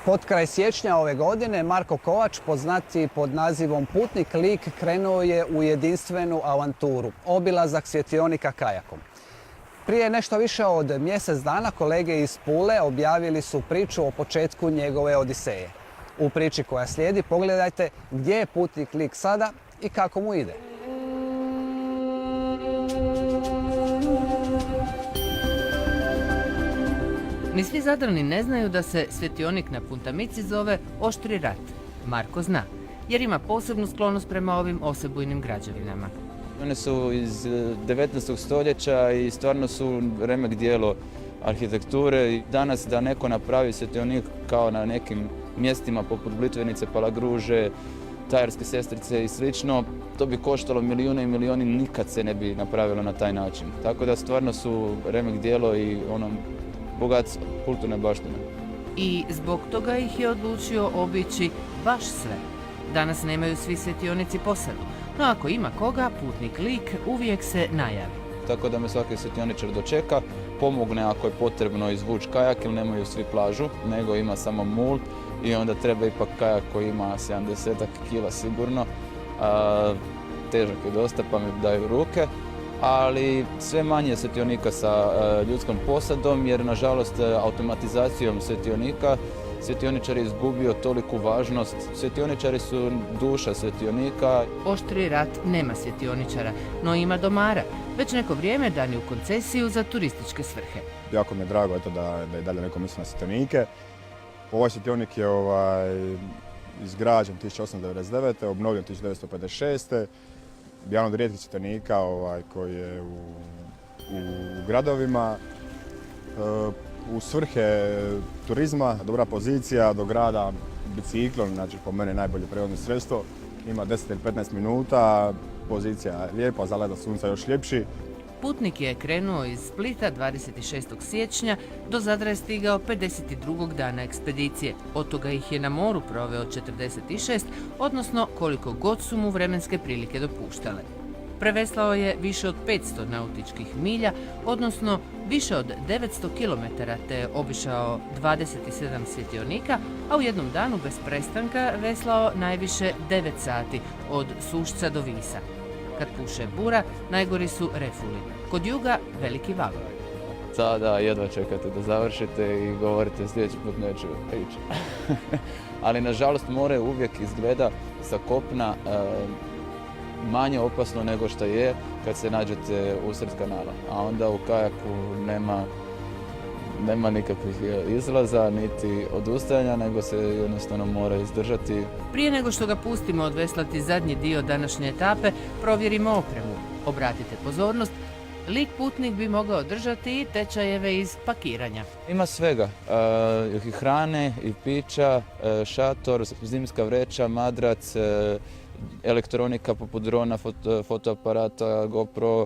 Potkraj siječnja ove godine Marko Kovač, poznatiji pod nazivom Putnik Lik, krenuo je u jedinstvenu avanturu, obilazak svjetionika kajakom. Prije nešto više od mjesec dana kolege iz Pule objavili su priču o početku njegove odiseje. U priči koja slijedi pogledajte gdje je Putnik Lik sada i kako mu ide. Ni svi Zadrani ne znaju da se svjetionik na Puntamici zove Oštri rat. Marko zna, jer ima posebnu sklonost prema ovim osebujnim građevinama. One su iz 19. stoljeća i stvarno su remek dijelo arhitekture. Danas da neko napravi svjetionik kao na nekim mjestima poput Blitvenice, Palagruže, Tajerske Sestrice i slično, to bi koštalo milijune i milijuni, nikad se ne bi napravilo na taj način. Tako da stvarno su remek dijelo i bogatstvo kulturne baštine. I zbog toga ih je odlučio obići baš sve. Danas nemaju svi svjetionici posadu, no ako ima koga, Putnik Lik uvijek se najavi. Tako da me svaki svjetioničar dočeka, pomogne ako je potrebno izvući kajak ili nemaju svi plažu, nego ima samo mul i onda treba ipak kajak koji ima 70 kila sigurno. Težak je dosta pa mi daju ruke, ali sve manje svjetionika sa ljudskom posadom jer nažalost automatizacijom svjetionika svjetioničar je izgubio toliku važnost. Svjetioničari su duša svjetionika. Oštri rat nema svjetioničara, no ima domara. Već neko vrijeme dan je u koncesiju za turističke svrhe. Jako mi je drago da je dalje neko misli na svjetionike. Ovaj svjetionik je izgrađen 1899. obnovljen 1956. Jedan od rijetkih svjetionika koji je u gradovima. U svrhe turizma, dobra pozicija do grada biciklom, znači po meni najbolje prijevozno sredstvo. Ima 10 ili 15 minuta, pozicija je lijepa, zaleda sunca još ljepši. Putnik je krenuo iz Splita 26. siječnja, do Zadra je stigao 52. dana ekspedicije. Od toga ih je na moru proveo 46, odnosno koliko god su mu vremenske prilike dopuštale. Preveslao je više od 500 nautičkih milja, odnosno više od 900 km, te je obišao 27 svjetionika, a u jednom danu bez prestanka veslao najviše 9 sati, od Sušca do Visa. Kad puše bura, najgori su refuli. Kod juga veliki valovi. Sada jedva čekate da završite i govorite sljedeći put neću ići. Ali nažalost more uvijek izgleda sa kopna manje opasno nego što je kad se nađete usred kanala. A onda u kajaku nema nikakvih izlaza niti odustajanja, nego se jednostavno mora izdržati. Prije nego što ga pustimo odveslati zadnji dio današnje etape, provjerimo opremu. Obratite pozornost, Lik Putnik bi mogao držati i tečajeve iz pakiranja. Ima svega, i hrane, i pića, šator, zimska vreća, madrac, elektronika poput drona, fotoaparata, GoPro,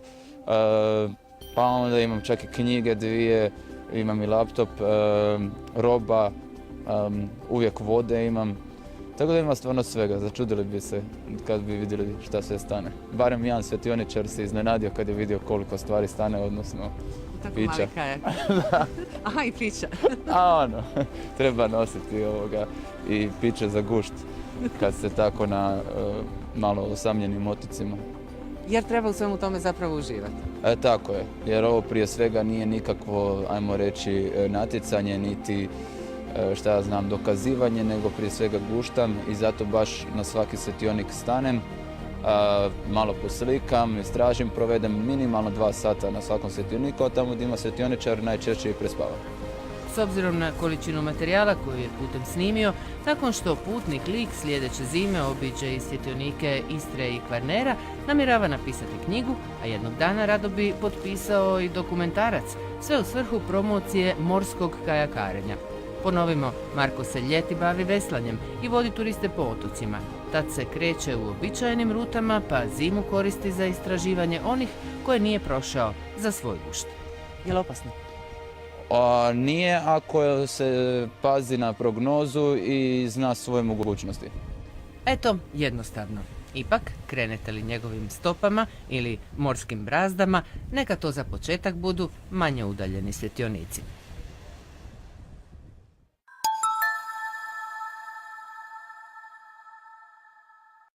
pa onda imam čak i knjige dvije, imam i laptop, roba, uvijek vode imam. Tako da ima stvarno svega, začudili bi se kad bi vidjeli šta sve stane. Barem jedan svjetioničar se iznenadio kad je vidio koliko stvari stane, odnosno pića. Tako mali kajak. Aha, i pića. Treba nositi i piće za gušt kad se tako na malo osamljenim otocima. Jer treba u svemu tome zapravo uživati. Tako je, jer ovo prije svega nije nikakvo, ajmo reći, natjecanje, niti dokazivanje, nego prije svega guštam i zato baš na svaki svjetionik stanem, malo poslikam, istražim, provedem minimalno 2 sata na svakom svjetioniku, a tamo gdje ima svjetioničar najčešće i prespavam. S obzirom na količinu materijala koju je putem snimio, nakon što Putnik Lik sljedeće zime obiđe i svjetionike Istre i Kvarnera, namjerava napisati knjigu, a jednog dana rado bi potpisao i dokumentarac, sve u svrhu promocije morskog kajakarenja. Ponovimo, Marko se ljeti bavi veslanjem i vodi turiste po otocima. Tad se kreće u uobičajenim rutama, pa zimu koristi za istraživanje onih koje nije prošao za svoj gušt. Je li opasno? Nije ako se pazi na prognozu i zna svoje mogućnosti. Eto, jednostavno. Ipak, krenete li njegovim stopama ili morskim brazdama, neka to za početak budu manje udaljeni svjetionici.